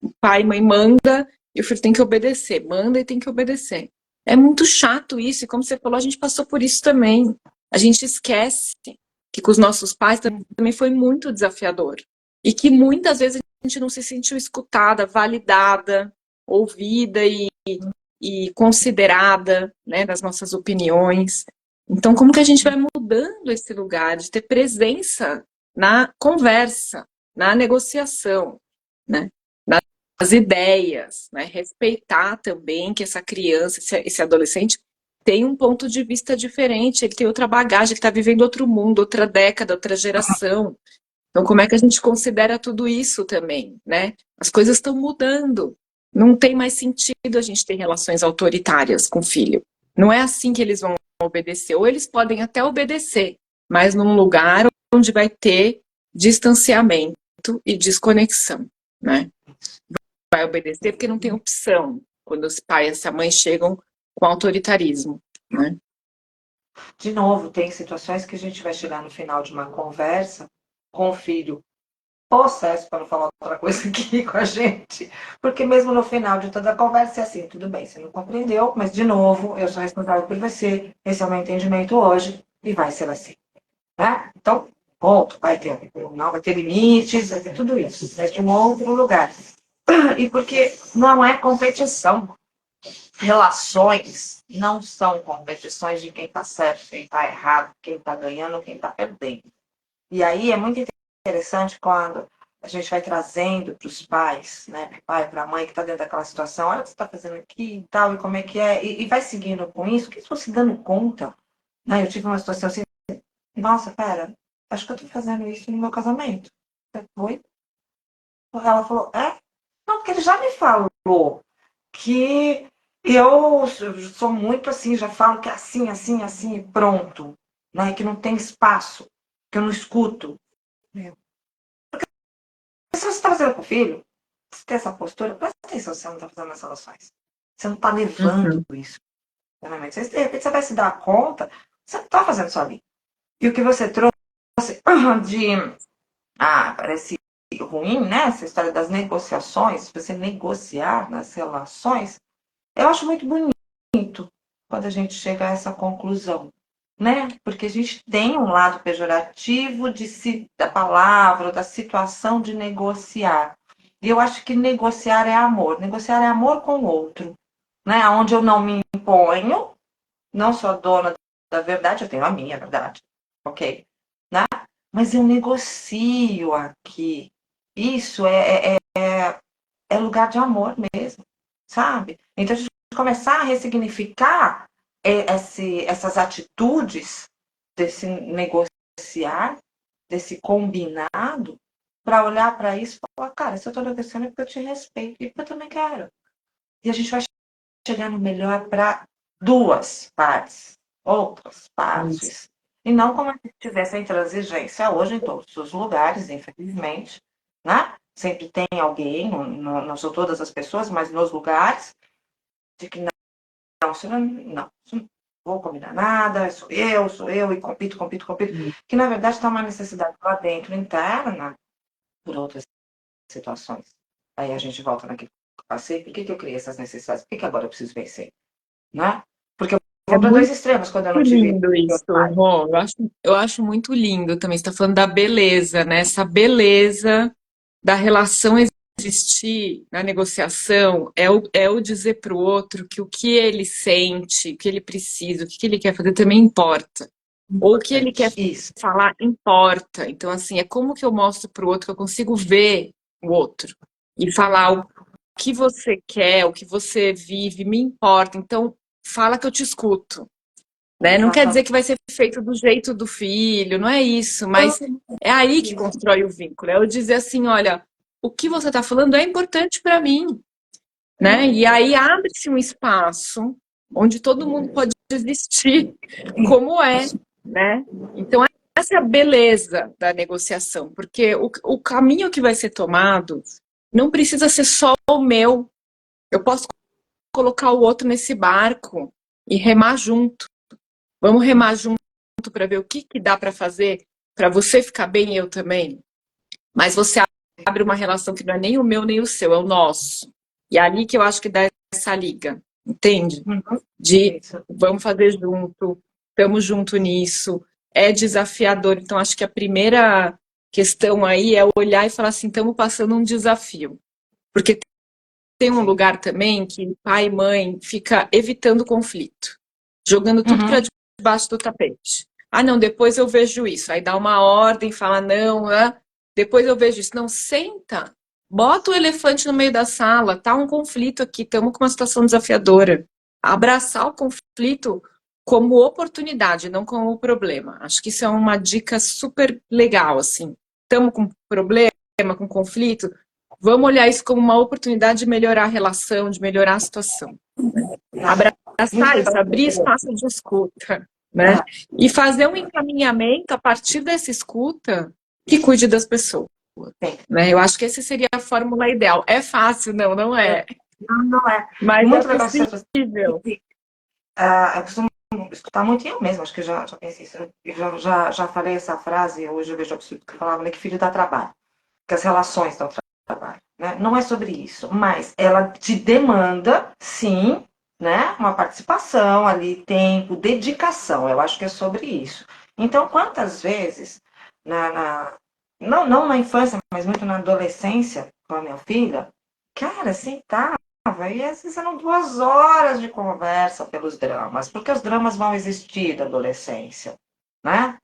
o pai e mãe manda e o filho tem que obedecer, manda e tem que obedecer. É muito chato isso, e como você falou, a gente passou por isso também. A gente esquece que com os nossos pais também foi muito desafiador. E que muitas vezes a gente não se sentiu escutada, validada, ouvida e considerada, né, das nossas opiniões. Então, como que a gente vai mudando esse lugar de ter presença na conversa, na negociação, né, nas ideias, né, respeitar também que essa criança, esse adolescente tem um ponto de vista diferente, ele tem outra bagagem, ele está vivendo outro mundo, outra década, outra geração. Então, como é que a gente considera tudo isso também, né? As coisas estão mudando. Não tem mais sentido a gente ter relações autoritárias com o filho. Não é assim que eles vão obedecer. Ou eles podem até obedecer, mas num lugar onde vai ter distanciamento e desconexão, né? Vai obedecer porque não tem opção quando os pais e a mãe chegam com autoritarismo, né?
De novo, tem situações que a gente vai chegar no final de uma conversa com o filho possesso, para não falar outra coisa aqui com a gente, porque mesmo no final de toda a conversa é assim, tudo bem, você não compreendeu, mas de novo, eu sou responsável por você, esse é o meu entendimento hoje, e vai ser assim, né? Então, ponto, não vai ter limites, vai ter tudo isso, mas de um outro lugar. E porque não é competição. Relações não são competições de quem está certo, quem está errado, quem está ganhando, quem está perdendo. E aí é muito interessante quando a gente vai trazendo para os pais, né, para o pai, para a mãe que está dentro daquela situação, olha o que você está fazendo aqui e tal, e como é que é, e vai seguindo com isso, que estou se dando conta, né, eu tive uma situação assim, nossa, pera, acho que eu estou fazendo isso no meu casamento. Foi? Ela falou, é? Não, porque ele já me falou que eu sou muito assim, já falo que é assim, assim, assim, e pronto, né, que não tem espaço, que eu não escuto. Se você está fazendo com o filho, você tem essa postura, presta atenção se você não está fazendo nas relações. Você não está levando isso. Realmente. De repente você vai se dar conta, você não está fazendo sozinho. E o que você trouxe de. Parece ruim, né? Essa história das negociações, você negociar nas relações, eu acho muito bonito quando a gente chega a essa conclusão. Né? Porque a gente tem um lado pejorativo da palavra, da situação de negociar. E eu acho que negociar é amor. Negociar é amor com o outro. Né? Onde eu não me imponho, não sou dona da verdade, eu tenho a minha verdade. Ok? Né? Mas eu negocio aqui. Isso é lugar de amor mesmo, sabe? Então a gente começar a ressignificar essas atitudes desse negociar, desse combinado, para olhar para isso e falar, cara, se eu estou negociando é porque eu te respeito e porque eu também quero. E a gente vai chegar no melhor para duas partes, outras
Isso.
partes. E não como se tivesse a intransigência hoje em todos os lugares, infelizmente, né? Sempre tem alguém, não são todas as pessoas, mas nos lugares, de que não, não vou combinar nada, sou eu, e compito, compito, compito. Que na verdade está uma necessidade lá dentro, interna, por outras situações. Aí a gente volta naquilo que eu passei, por que eu criei essas necessidades? Por que agora eu preciso vencer? Né? Porque eu
É
vou para dois
muito
extremos quando eu não tive
lindo isso, Rô. Eu acho muito lindo também. Você está falando da beleza, né? Essa beleza da relação existir na negociação é o dizer para o outro que o que ele sente, o que ele precisa, o que ele quer fazer também importa. Ou o que ele quer
importante. Isso.
falar importa. Então, assim, é como que eu mostro para o outro que eu consigo ver o outro e falar o que você quer, o que você vive, me importa. Então, fala que eu te escuto, né? Não quer dizer
Exatamente.
que vai ser feito do jeito do filho, não é isso, mas é aí que
Isso.
constrói o vínculo. É eu dizer assim, olha, o que você está falando é importante para mim, né? E aí abre-se um espaço onde todo mundo pode existir como é, né? Então essa é a beleza da negociação, porque o caminho que vai ser tomado não precisa ser só o meu. Eu posso colocar o outro nesse barco e remar junto. Vamos remar junto para ver o que dá para fazer para você ficar bem e eu também. Mas você abre uma relação que não é nem o meu nem o seu, é o nosso. E é ali que eu acho que dá essa liga, entende?
Uhum.
De
Isso.
vamos fazer junto, estamos junto nisso. É desafiador. Então, acho que a primeira questão aí é olhar e falar assim: estamos passando um desafio. Porque tem um
Sim.
lugar também que pai e mãe fica evitando conflito, jogando tudo para
Uhum.
debaixo do tapete. Ah, não, depois eu vejo isso. Aí dá uma ordem, fala não, né? Depois eu vejo isso. Não, senta, bota o elefante no meio da sala, tá um conflito aqui, estamos com uma situação desafiadora. Abraçar o conflito como oportunidade, não como problema. Acho que isso é uma dica super legal, assim. Estamos com problema, com conflito, vamos olhar isso como uma oportunidade de melhorar a relação, de melhorar a situação.
Muito
Abraçar isso,
legal.
abrir espaço de escuta, né?
Ah,
E fazer um encaminhamento a partir dessa escuta que cuide das pessoas,
sim.
né? Eu acho que essa seria a fórmula ideal. É fácil? Não, não
É.
é.
Não, não é.
Mas é
Muito legal que você trouxe.
possível.
Eu costumo escutar muito, e eu mesma, acho que já pensei isso. Eu já falei essa frase, hoje eu vejo absurdo que eu falava, né, que filho dá trabalho, que as relações dão trabalho. Né? Não é sobre isso, mas ela te demanda, sim, né, uma participação ali, tempo, dedicação. Eu acho que é sobre isso. Então, quantas vezes, não na infância, mas muito na adolescência, com a minha filha, cara, sentava, e às vezes eram 2 horas de conversa pelos dramas, porque os dramas vão existir da adolescência, né?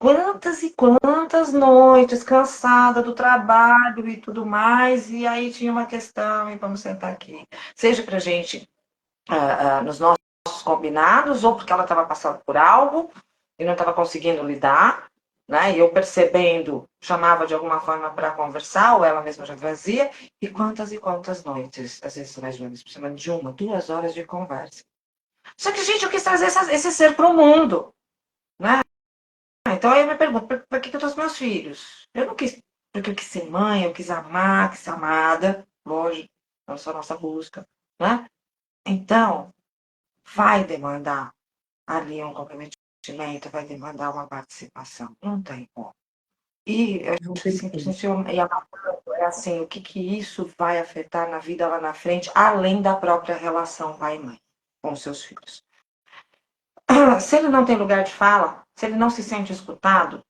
Quantas e quantas noites cansada do trabalho e tudo mais, e aí tinha uma questão, e vamos sentar aqui. Seja para gente nos nossos combinados, ou porque ela estava passando por algo e não estava conseguindo lidar, né? E eu percebendo, chamava de alguma forma para conversar, ou ela mesma já fazia, e quantas noites, às vezes mais de uma vez por semana, de 1, 2 horas de conversa. Só que, gente, eu quis trazer esse ser para o mundo, né? Então aí eu me pergunto, para que eu trouxe meus filhos? Eu não quis, porque eu quis ser mãe, eu quis amar, quis ser amada, lógico, não só a nossa busca, né? Então, vai demandar ali um comprometimento, vai demandar uma participação, não tem como. E eu
Não
acho que
tem como.
simplesmente e a é assim, o que que isso vai afetar na vida lá na frente, além da própria relação pai e mãe com os seus filhos. Se ele não tem lugar de fala, se ele não se sente escutado,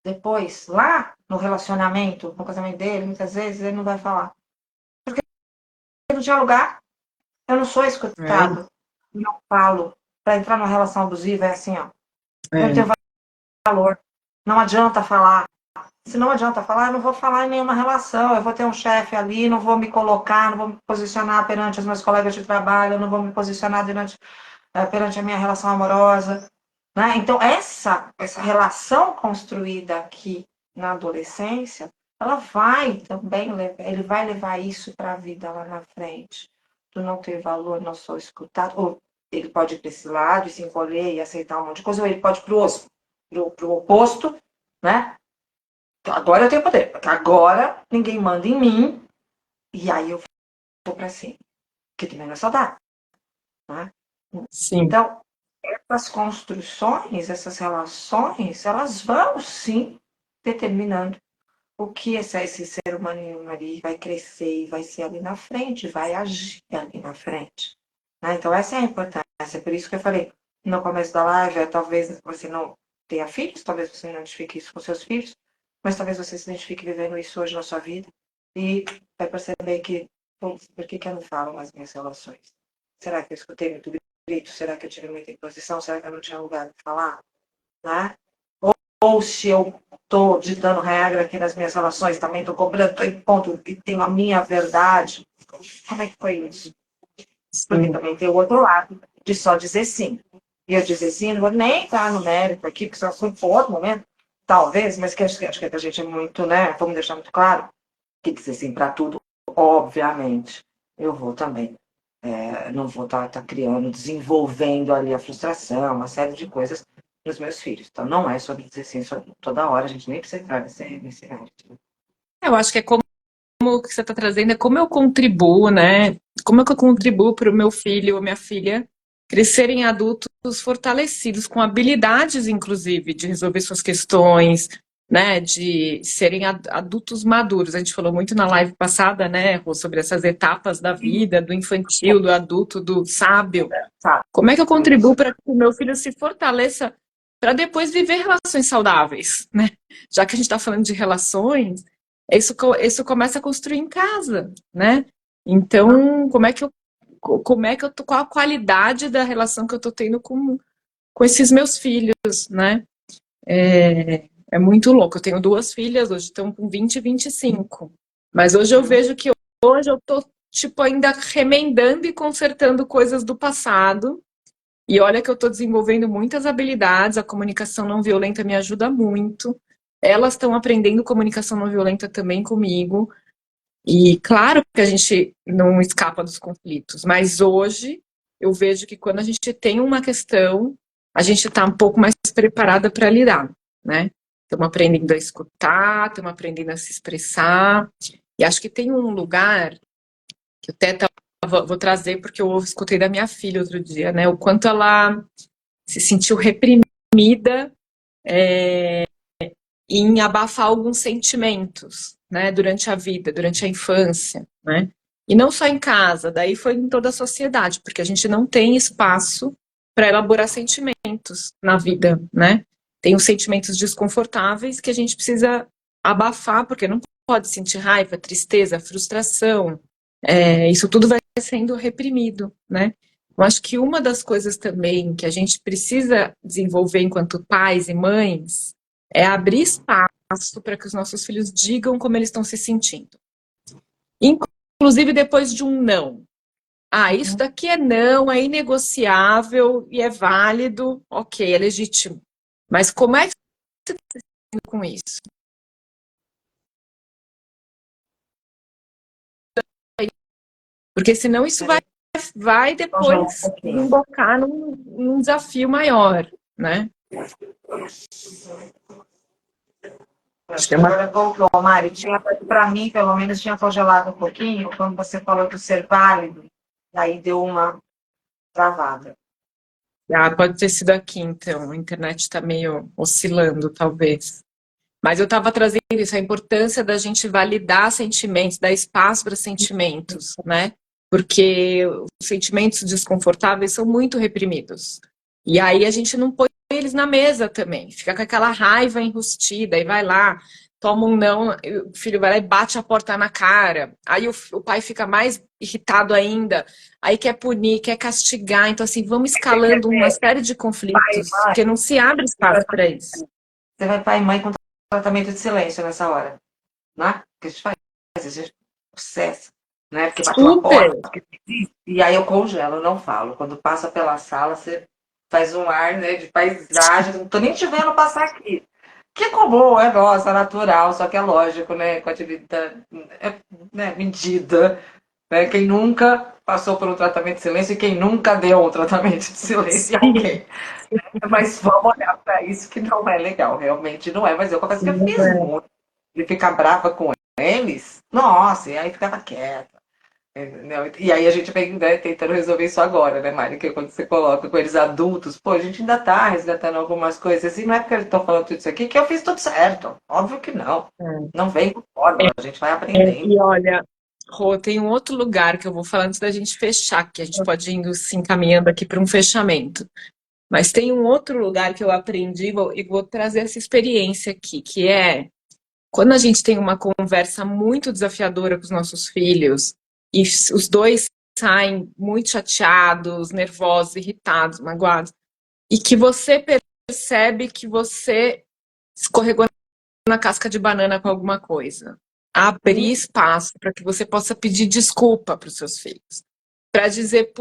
depois, lá no relacionamento, no casamento dele, muitas vezes ele não vai falar. Eu não tinha lugar, eu não sou
É,
escutado, não falo. Para entrar numa relação abusiva é assim, ó. Eu não
é.
tenho valor, não adianta falar. Se não adianta falar, eu não vou falar em nenhuma relação, eu vou ter um chefe ali, não vou me colocar, não vou me posicionar perante os meus colegas de trabalho, não vou me posicionar perante a minha relação amorosa. Né? Então, essa relação construída aqui na adolescência, ela vai também ele vai levar isso para a vida lá na frente. Tu não ter valor, não sou escutado, ou ele pode ir para esse lado e se encolher e aceitar um monte de coisa, ou ele pode ir para o oposto, né? Agora eu tenho poder, porque agora ninguém manda em mim, e aí eu vou para cima, que também não é saudável. Né?
Sim.
Então, essas construções, essas relações, elas vão sim determinando o que esse ser humano ali vai crescer e vai ser ali na frente, vai agir ali na frente. Né? Então, essa é a importância. Por isso que eu falei no começo da live, talvez você não tenha filhos, talvez você não identifique isso com seus filhos, mas talvez você se identifique vivendo isso hoje na sua vida e vai perceber que, por que eu não falo nas minhas relações? Será que eu escutei muito grito? Será que eu tive muita imposição? Será que eu não tinha lugar para falar? Né? Ou se eu estou ditando regra aqui nas minhas relações, também estou cobrando, estou em ponto e tenho a minha verdade. Como é que foi isso? Porque
Sim.
também tem o outro lado de só dizer sim. E eu dizer sim, não vou nem entrar no mérito aqui, porque isso foi um outro momento, talvez, mas que acho que a gente é muito, né? Vamos deixar muito claro que dizer sim para tudo, obviamente. Eu vou também. Não vou estar criando, desenvolvendo ali a frustração, uma série de coisas nos meus filhos. Então, não é sobre dizer sim toda hora, a gente nem precisa entrar nesse mérito.
Eu acho que é como o que você está trazendo, é como eu contribuo, né? Como é que eu contribuo para o meu filho ou minha filha crescerem adultos fortalecidos, com habilidades, inclusive, de resolver suas questões, né? De serem adultos maduros. A gente falou muito na live passada, né, Rô, sobre essas etapas da vida, do infantil, do adulto, do sábio.
Sabe?
Como é que eu
É isso.
contribuo para que o meu filho se fortaleça para depois viver relações saudáveis, né? Já que a gente está falando de relações, isso começa a construir em casa, né? Então, como é que eu tô, qual a qualidade da relação que eu tô tendo com esses meus filhos, né? É muito louco. Eu tenho duas filhas, hoje estão com 20 e 25. Mas hoje eu vejo que hoje eu tô, tipo, ainda remendando e consertando coisas do passado. E olha que eu estou desenvolvendo muitas habilidades, a comunicação não violenta me ajuda muito. Elas estão aprendendo comunicação não violenta também comigo. E claro que a gente não escapa dos conflitos, mas hoje eu vejo que quando a gente tem uma questão, a gente está um pouco mais preparada para lidar, né? Estamos aprendendo a escutar, estamos aprendendo a se expressar. E acho que tem um lugar que eu até vou trazer, porque eu escutei da minha filha outro dia, né? O quanto ela se sentiu reprimida em abafar alguns sentimentos, né, durante a vida, durante a infância, né? E não só em casa, daí foi em toda a sociedade, porque a gente não tem espaço para elaborar sentimentos na vida, né? Tem os sentimentos desconfortáveis que a gente precisa abafar, porque não pode sentir raiva, tristeza, frustração. Isso tudo vai sendo reprimido, né? Eu acho que uma das coisas também que a gente precisa desenvolver enquanto pais e mães é abrir espaço para que os nossos filhos digam como eles estão se sentindo. Inclusive depois de um não. Ah, isso daqui é não, é inegociável e é válido, ok, é legítimo. Mas como é que você está se sentindo com isso? Porque senão isso vai
Congelar um
depois
pouquinho.
embocar num desafio maior, né? Acho
Acho
que
que
é uma.
agora voltou, Mari. Para mim, pelo menos, tinha congelado um pouquinho quando você falou do ser válido. Aí deu uma travada.
Ah, pode ter sido aqui, então. A internet está meio oscilando, talvez. Mas eu estava trazendo isso, a importância da gente validar sentimentos, dar espaço para sentimentos, né? Porque os sentimentos desconfortáveis são muito reprimidos. E aí a gente não põe eles na mesa também. Fica com aquela raiva enrustida e vai lá, toma um não, o filho vai lá e bate a porta na cara. Aí o pai fica mais irritado ainda. Aí quer punir, quer castigar. Então, assim, vamos
Você quer
escalando uma
ver
série de
pai e
conflitos,
mãe?
porque não se abre espaço para isso.
Você vai pai e mãe com tratamento de silêncio nessa hora, né? Que a gente faz, a gente processa, né? Porque bate uma
Super.
porta, e aí eu congelo, eu não falo. Quando passa pela sala, você faz um ar, né, de paisagem, não tô nem te vendo passar aqui. Que é comum, é nossa, natural, só que é lógico, né? Com atividade, né, medida. Né? Quem nunca passou por um tratamento de silêncio e quem nunca deu um tratamento de silêncio a
Sim.
alguém. Mas vamos olhar para isso que não é legal, realmente não é. Mas eu confesso que eu fiz muito. De ficar brava com eles, nossa, e aí ficava quieta. Entendeu? E aí a gente vem, né, tentando resolver isso agora, né, Mari? Que quando você coloca com eles adultos, pô, a gente ainda tá resgatando algumas coisas assim, não é porque eles estão falando tudo isso aqui que eu fiz tudo certo. Óbvio que não. Não vem com fórmula, a gente vai aprendendo.
E olha, Rô, tem um outro lugar que eu vou falar antes da gente fechar, que a gente pode ir indo se encaminhando aqui para um fechamento. Mas tem um outro lugar que eu aprendi e vou trazer essa experiência aqui, que é quando a gente tem uma conversa muito desafiadora com os nossos filhos e os dois saem muito chateados, nervosos, irritados, magoados, e que você percebe que você escorregou na casca de banana com alguma coisa. Abrir espaço para que você possa pedir desculpa para os seus filhos. Para dizer,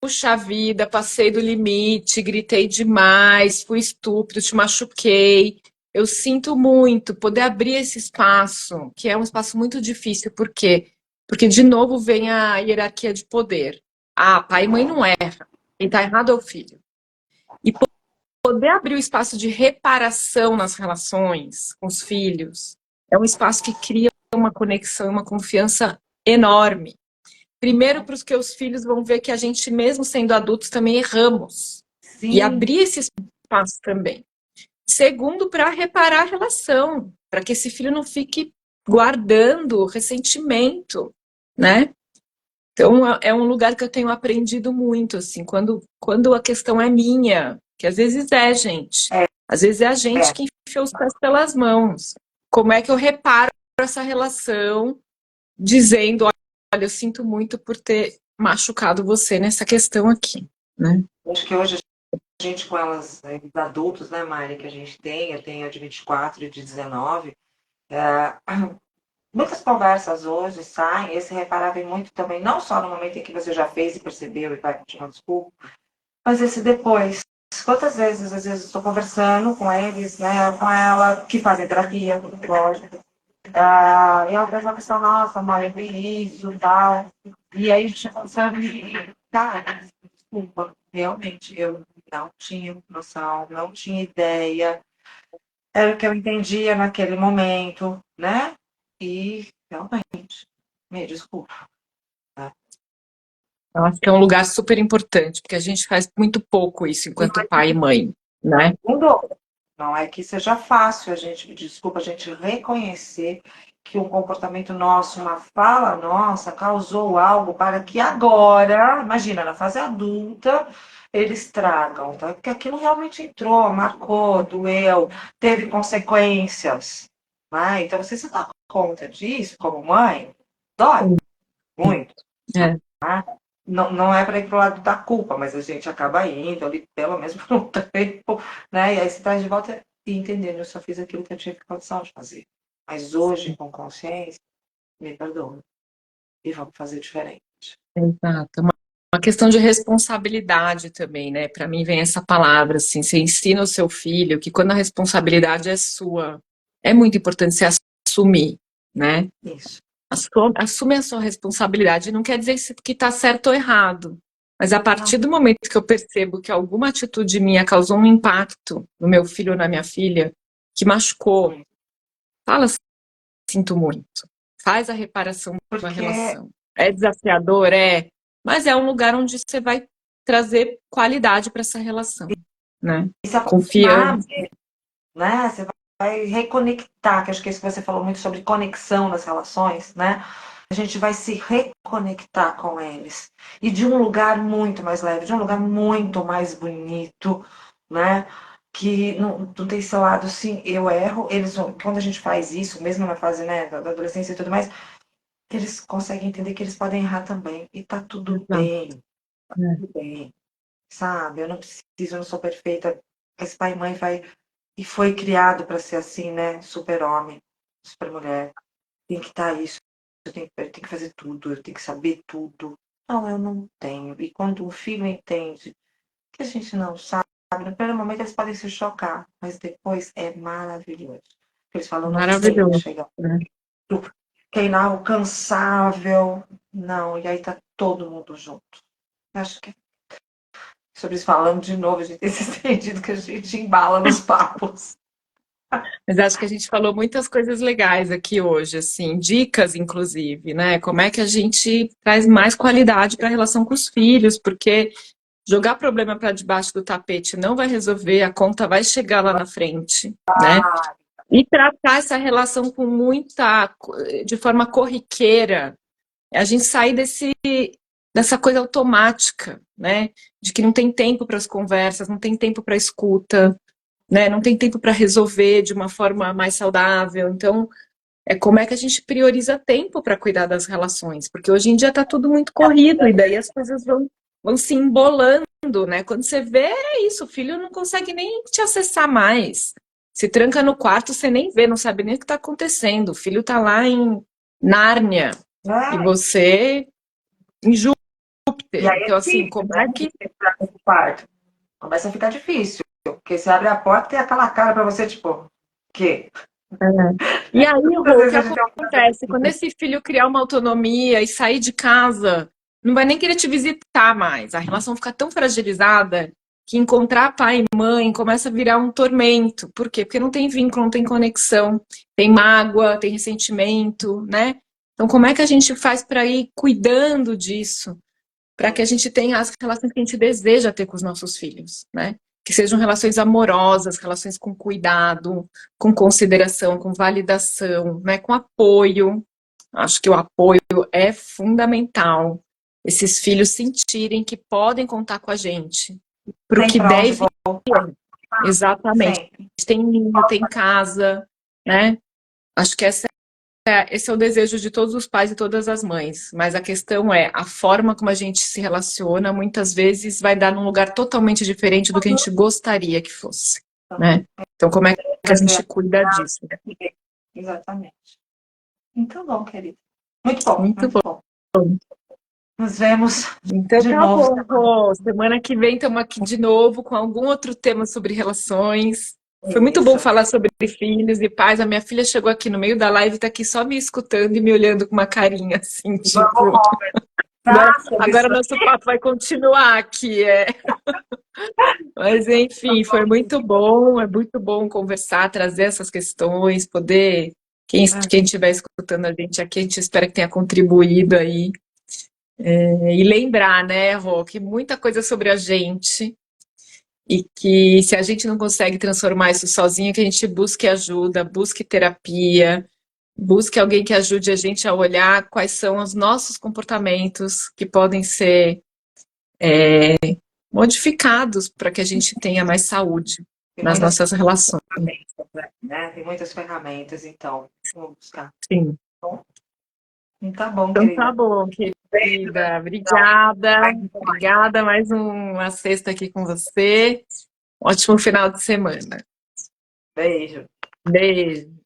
puxa vida, passei do limite, gritei demais, fui estúpido, te machuquei. Eu sinto muito poder abrir esse espaço, que é um espaço muito difícil. Por quê? Porque, de novo, vem a hierarquia de poder. Ah, pai e mãe não erra. Quem está errado é o filho. E poder abrir o espaço de reparação nas relações com os filhos é um espaço que cria uma conexão e uma confiança enorme. Primeiro, para os que os filhos vão ver que a gente, mesmo sendo adultos, também erramos. E
Sim,
abrir esse espaço também. Segundo, para reparar a relação, para que esse filho não fique guardando ressentimento, né? Então, é um lugar que eu tenho aprendido muito, assim, quando a questão é minha, que às vezes é, gente. Às vezes é a gente
é.
que enfiou os pés pelas mãos. Como é que eu reparo essa relação dizendo, olha, eu sinto muito por ter machucado você nessa questão aqui, né?
Acho que hoje a gente com elas, né, os adultos, né, Mari, que a gente tem, eu tenho a de 24 e de 19, é, muitas conversas hoje saem, esse reparar vem muito também, não só no momento em que você já fez e percebeu e vai continuar desculpa, mas esse depois. Quantas vezes, às vezes, estou conversando com eles, né, com ela, que fazem terapia, lógico, e ela faz uma questão, nossa, mãe, eu vi isso, tal, e aí a gente pensando, cara, desculpa, realmente, eu não tinha noção, não tinha ideia, era o que eu entendia naquele momento, né, e realmente, me desculpa. Né?
Eu acho que é um lugar super importante, porque a gente faz muito pouco isso enquanto pai e mãe, né?
Mudou. Não é que seja fácil a gente, desculpa, a gente reconhecer que um comportamento nosso, uma fala nossa, causou algo para que agora, imagina, na fase adulta, eles tragam, tá? Porque aquilo realmente entrou, marcou, doeu, teve consequências. Né? Então, você se dá conta disso como mãe, dói muito.
É,
Tá? Não, não é para ir para o lado da culpa, mas a gente acaba indo ali, pelo menos por um tempo, né? E aí você traz de volta e entendendo, eu só fiz aquilo que eu tinha condição de fazer. Mas hoje, com consciência, me perdoa. E vamos fazer diferente.
exato. Uma questão de responsabilidade também, né? Para mim vem essa palavra, assim, você ensina o seu filho que quando a responsabilidade é sua, é muito importante você assumir, né?
Isso.
Assume a sua responsabilidade. Não quer dizer que está certo ou errado. Mas a
Não,
partir do momento que eu percebo que alguma atitude minha causou um impacto no meu filho ou na minha filha, que machucou, fala, sinto muito. Faz a reparação da
porque
relação. É desafiador, é, mas é um lugar onde você vai trazer qualidade para essa relação, né?
se aproximar,
Confiança.
né? Você vai reconectar, que acho que é isso que você falou muito sobre conexão nas relações, né? A gente vai se reconectar com eles. E de um lugar muito mais leve, de um lugar muito mais bonito, né? Que não tem seu lado, sim, eu erro. Eles, quando a gente faz isso, mesmo na fase, né, da adolescência e tudo mais, eles conseguem entender que eles podem errar também. E tá
Exato.
tudo bem, sabe? Eu não preciso, eu não sou perfeita. Esse pai e mãe vai e foi criado para ser assim, né? Super-homem, super-mulher. Tem que estar isso, eu tenho que fazer tudo, eu tenho que saber tudo. Não, eu não tenho. E quando um filho entende que a gente não sabe, no primeiro momento eles podem se chocar, mas depois é maravilhoso. Eles falam, não sei
Maravilhoso,
chegar,
né?
que é inalcançável. Não, e aí tá todo mundo junto. Acho que sobre isso falando de novo, a gente tem se estendido que a gente embala nos papos.
Mas acho que a gente falou muitas coisas legais aqui hoje, assim, dicas, inclusive, né? Como é que a gente traz mais qualidade para a relação com os filhos, porque jogar problema para debaixo do tapete não vai resolver, a conta vai chegar lá na frente, né? E tratar essa relação com muita, de forma corriqueira, a gente sair dessa coisa automática, né? De que não tem tempo para as conversas, não tem tempo para a escuta, né? Não tem tempo para resolver de uma forma mais saudável. Então, é como é que a gente prioriza tempo para cuidar das relações, porque hoje em dia está tudo muito corrido e daí as coisas vão se embolando, né? Quando você vê, é isso, o filho não consegue nem te acessar mais. Se tranca no quarto, você nem vê, não sabe nem o que está acontecendo. O filho está lá em Nárnia e
Né?
você em
E
Júpiter.
aí é
Então, assim,
difícil,
como
né?
é que.
Entrar nesse quarto. Começa a ficar difícil. Porque você abre a porta e tem aquela cara para você, tipo, que?
E aí,
Às
Rô, o que
vezes a gente é
acontece? Quando esse filho criar uma autonomia e sair de casa, não vai nem querer te visitar mais. A relação fica tão fragilizada que encontrar pai e mãe começa a virar um tormento. Por quê? Porque não tem vínculo, não tem conexão, tem mágoa, tem ressentimento, né? Então, como é que a gente faz para ir cuidando disso? Para que a gente tenha as relações que a gente deseja ter com os nossos filhos, né? Que sejam relações amorosas, relações com cuidado, com consideração, com validação, né? Com apoio. Acho que o apoio é fundamental. Esses filhos sentirem que podem contar com a gente para o
tem
que
para
der e
onde
vier.
voltar.
Exatamente.
Sempre.
Tem ninho, tem casa, né? Acho que esse é o desejo de todos os pais e todas as mães, mas a questão é a forma como a gente se relaciona, muitas vezes vai dar num lugar totalmente diferente do que a gente gostaria que fosse, né? Então, como é que a
Vai ser
gente cuida disso?
assim. Exatamente. Muito bom, querido. Muito bom,
Muito
muito
bom.
bom. Nos vemos
Então,
de
tá
novo.
bom, Rô. Semana que vem estamos aqui de novo com algum outro tema sobre relações. Foi muito bom
Isso.
falar sobre filhos e pais. A minha filha chegou aqui no meio da live, tá aqui só me escutando e me olhando com uma carinha assim,
Vamos
tipo.
conversar sobre
Agora
isso.
nosso papo vai continuar aqui, é. Mas enfim, foi muito bom, é muito bom conversar, trazer essas questões, poder, quem estiver escutando a gente aqui, a gente espera que tenha contribuído aí. E lembrar, né, Rô, que muita coisa sobre a gente, e que se a gente não consegue transformar isso sozinho, que a gente busque ajuda, busque terapia, busque alguém que ajude a gente a olhar quais são os nossos comportamentos que podem ser modificados para que a gente tenha mais saúde
Tem
nas
muitas
nossas relações.
ferramentas, né? Tem muitas ferramentas, então. Vamos buscar.
Sim.
Bom, tá bom,
Então tá
querida.
bom,
Beijo,
querida.
então.
Obrigada. Obrigada. Mais uma sexta aqui com você. Ótimo final de semana.
Beijo.
Beijo.